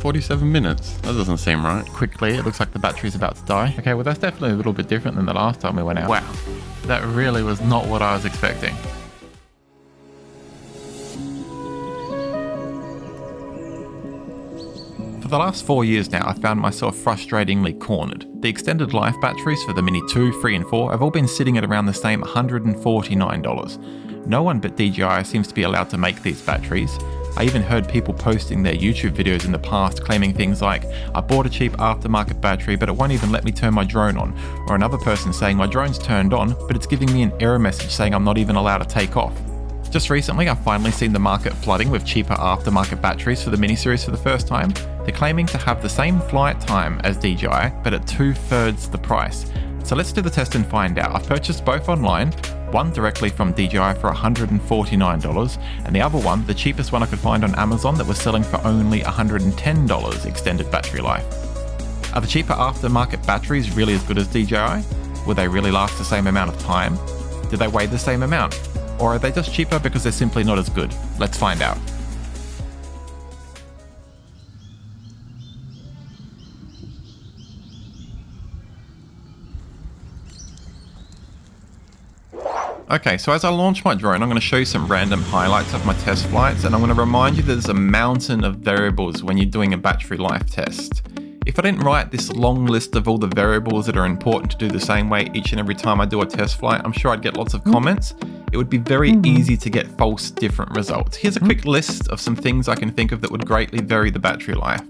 47 minutes. That doesn't seem right. Quickly, it looks like the battery's about to die. Okay, well that's definitely a little bit different than the last time we went out. Wow, that really was not what I was expecting. For the last 4 years now, I've found myself frustratingly cornered. The extended life batteries for the Mini 2, 3 and 4 have all been sitting at around the same $149. No one but DJI seems to be allowed to make these batteries. I even heard people posting their YouTube videos in the past claiming things like, I bought a cheap aftermarket battery but it won't even let me turn my drone on, or another person saying my drone's turned on but it's giving me an error message saying I'm not even allowed to take off. Just recently I've finally seen the market flooding with cheaper aftermarket batteries for the mini series for the first time. They're claiming to have the same flight time as DJI but at 2/3 the price. So let's do the test and find out. I've purchased both online, one directly from DJI for $149 and the other one, the cheapest one I could find on Amazon, that was selling for only $110 extended battery life. Are the cheaper aftermarket batteries really as good as DJI? Will they really last the same amount of time? Do they weigh the same amount? Or are they just cheaper because they're simply not as good? Let's find out. Okay, so as I launch my drone, I'm going to show you some random highlights of my test flights, and I'm going to remind you that there's a mountain of variables when you're doing a battery life test. If I didn't write this long list of all the variables that are important to do the same way each and every time I do a test flight, I'm sure I'd get lots of comments. It would be very easy to get false different results. Here's a quick list of some things I can think of that would greatly vary the battery life.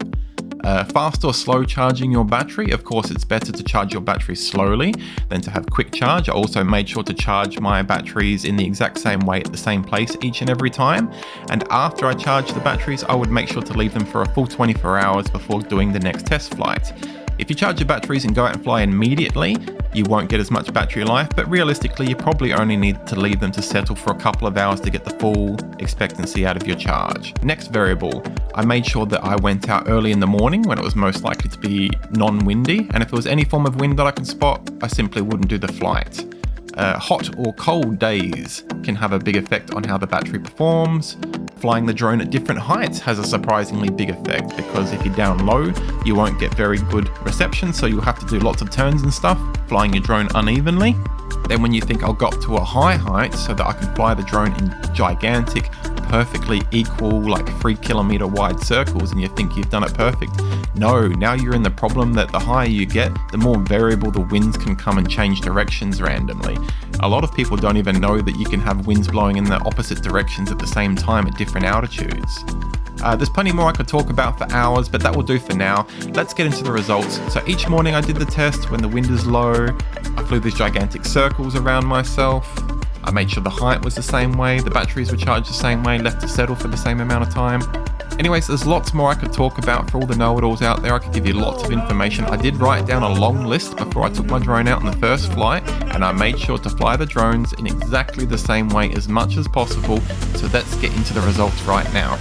Fast or slow charging your battery. Of course, it's better to charge your battery slowly than to have quick charge. I also made sure to charge my batteries in the exact same way at the same place each and every time. And after I charge the batteries, I would make sure to leave them for a full 24 hours before doing the next test flight. If you charge your batteries and go out and fly immediately, you won't get as much battery life, but realistically, you probably only need to leave them to settle for a couple of hours to get the full expectancy out of your charge. Next variable, I made sure that I went out early in the morning when it was most likely to be non-windy, and if there was any form of wind that I can spot, I simply wouldn't do the flight. Hot or cold days can have a big effect on how the battery performs. Flying the drone at different heights has a surprisingly big effect, because if you're down low, you won't get very good reception, so you'll have to do lots of turns and stuff, flying your drone unevenly. Then when you think I'll go up to a high height so that I can fly the drone in gigantic, perfectly equal, like 3 kilometer wide circles, and you think you've done it perfect. No, now you're in the problem that the higher you get, the more variable the winds can come and change directions randomly. A lot of people don't even know that you can have winds blowing in the opposite directions at the same time at different altitudes. There's plenty more I could talk about for hours, but that will do for now. Let's get into the results. So each morning I did the test when the wind is low. I flew these gigantic circles around myself. I made sure the height was the same way, the batteries were charged the same way, left to settle for the same amount of time. Anyways, there's lots more I could talk about for all the know-it-alls out there. I could give you lots of information. I did write down a long list before I took my drone out on the first flight, and I made sure to fly the drones in exactly the same way as much as possible. So let's get into the results right now.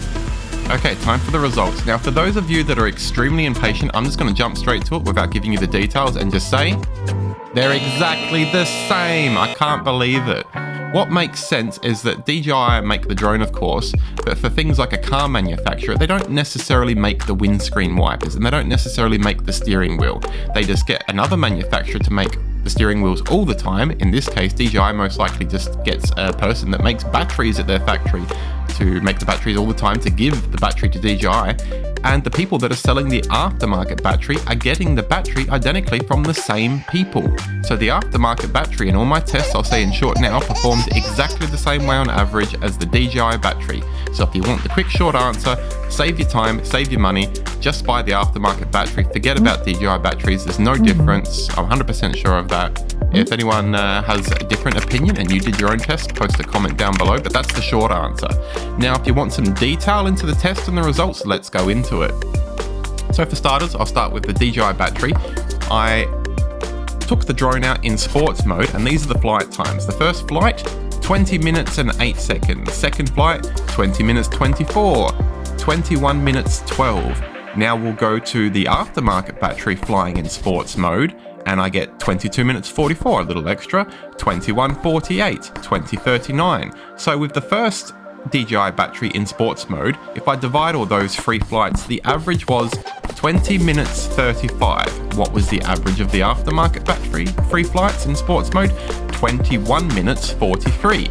Okay, time for the results. Now, for those of you that are extremely impatient, I'm just going to jump straight to it without giving you the details and just say, they're exactly the same. I can't believe it. What makes sense is that DJI make the drone, of course, but for things like a car manufacturer, they don't necessarily make the windscreen wipers and they don't necessarily make the steering wheel. They just get another manufacturer to make the steering wheels all the time. In this case, DJI most likely just gets a person that makes batteries at their factory to make the batteries all the time to give the battery to DJI. And the people that are selling the aftermarket battery are getting the battery identically from the same people. So the aftermarket battery, in all my tests, I'll say in short now, performs exactly the same way on average as the DJI battery. So if you want the quick short answer, save your time, save your money, just buy the aftermarket battery. Forget about DJI batteries, there's no difference. I'm 100% sure of that. If anyone has a different opinion and you did your own test, post a comment down below, but that's the short answer. Now, if you want some detail into the test and the results, let's go into it. So for starters, I'll start with the DJI battery. I took the drone out in sports mode, and these are the flight times. The first flight, 20 minutes and 8 seconds. Second flight, 20 minutes 24, 21 minutes 12. Now we'll go to the aftermarket battery flying in sports mode, and I get 22 minutes 44, a little extra, 21:48, 20:39. So with the first DJI battery in sports mode, if I divide all those free flights, the average was 20 minutes 35. What was the average of the aftermarket battery free flights in sports mode? 21 minutes 43.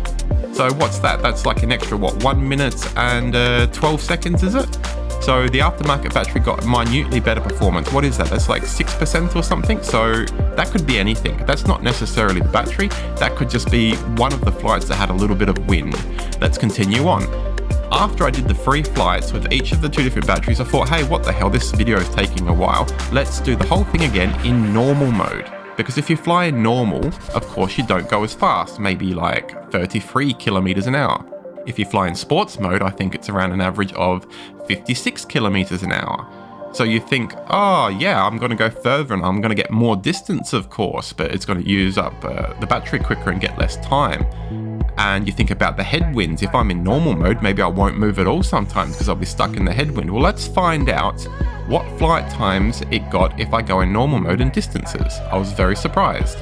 So what's that? That's like an extra, 1 minute and 12 seconds, is it? So the aftermarket battery got minutely better performance. What is that? That's like 6% or something. So that could be anything. That's not necessarily the battery. That could just be one of the flights that had a little bit of wind. Let's continue on. After I did the free flights with each of the 2 different batteries, I thought, hey, what the hell? This video is taking a while. Let's do the whole thing again in normal mode. Because if you fly in normal, of course you don't go as fast, maybe like 33 kilometers an hour. If you fly in sports mode, I think it's around an average of 56 kilometers an hour. So you think, oh yeah, I'm going to go further and I'm going to get more distance, of course, but it's going to use up the battery quicker and get less time. And you think about the headwinds. If I'm in normal mode, maybe I won't move at all sometimes because I'll be stuck in the headwind. Well, let's find out what flight times it got if I go in normal mode and distances. I was very surprised.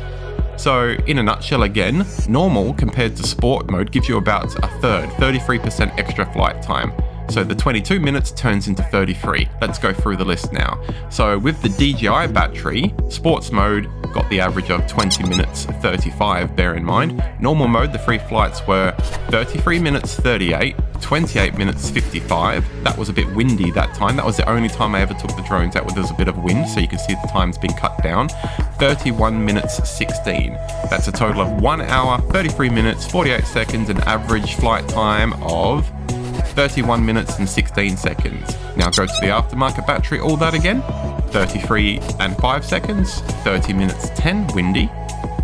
So in a nutshell again, normal compared to sport mode gives you about a third, 33% extra flight time. So the 22 minutes turns into 33. Let's go through the list now. So with the DJI battery, sports mode got the average of 20 minutes 35, bear in mind. Normal mode, the free flights were 33 minutes 38, 28 minutes 55. That was a bit windy that time. That was the only time I ever took the drones out where there was a bit of wind, so you can see the time's been cut down. 31 minutes 16. That's a total of 1 hour, 33 minutes, 48 seconds, an average flight time of 31 minutes and 16 seconds. Now go to the aftermarket battery, all that again. 33 and 5 seconds, 30 minutes 10, windy,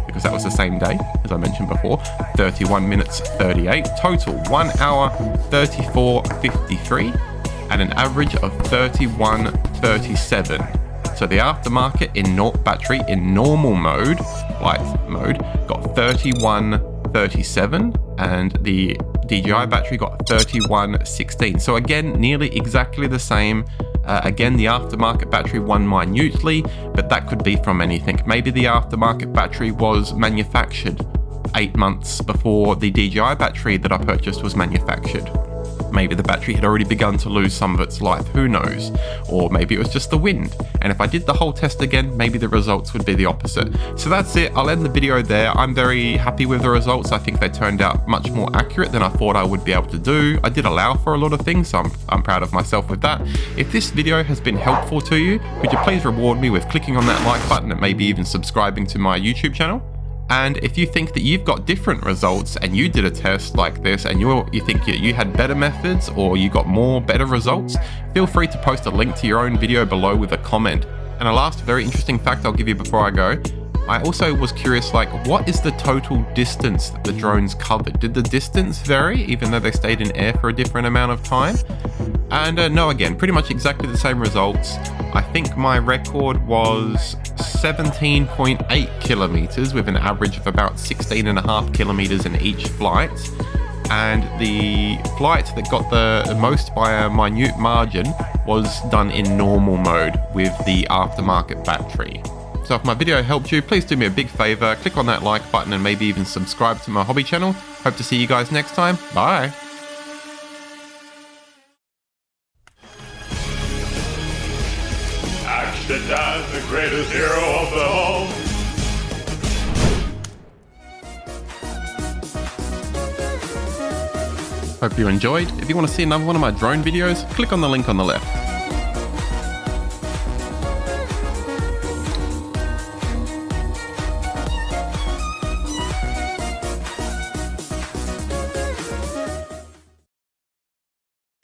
because that was the same day, as I mentioned before. 31 minutes 38, total 1 hour, 34, 53, and an average of 31, 37. So the aftermarket in battery in normal mode, flight mode, got 31, 37, and the DJI battery got 31, 16. So again, nearly exactly the same. Again, the aftermarket battery won minutely, but that could be from anything. Maybe the aftermarket battery was manufactured 8 months before the DJI battery that I purchased was manufactured. Maybe the battery had already begun to lose some of its life, who knows? Or maybe it was just the wind. And if I did the whole test again, maybe the results would be the opposite. So that's it, I'll end the video there. I'm very happy with the results. I think they turned out much more accurate than I thought I would be able to do. I did allow for a lot of things, so I'm proud of myself with that. If this video has been helpful to you, could you please reward me with clicking on that like button and maybe even subscribing to my YouTube channel? And if you think that you've got different results and you did a test like this and you think you had better methods or you got better results, feel free to post a link to your own video below with a comment. And a last very interesting fact I'll give you before I go. I also was curious, like, what is the total distance that the drones covered? Did the distance vary even though they stayed in air for a different amount of time? And no, again, pretty much exactly the same results. I think my record was 17.8 kilometers with an average of about 16.5 kilometers in each flight. And the flight that got the most by a minute margin was done in normal mode with the aftermarket battery. So if my video helped you, please do me a big favor, click on that like button and maybe even subscribe to my hobby channel. Hope to see you guys next time. Bye. ActionDan, the greatest hero of them all. Hope you enjoyed. If you want to see another one of my drone videos, click on the link on the left.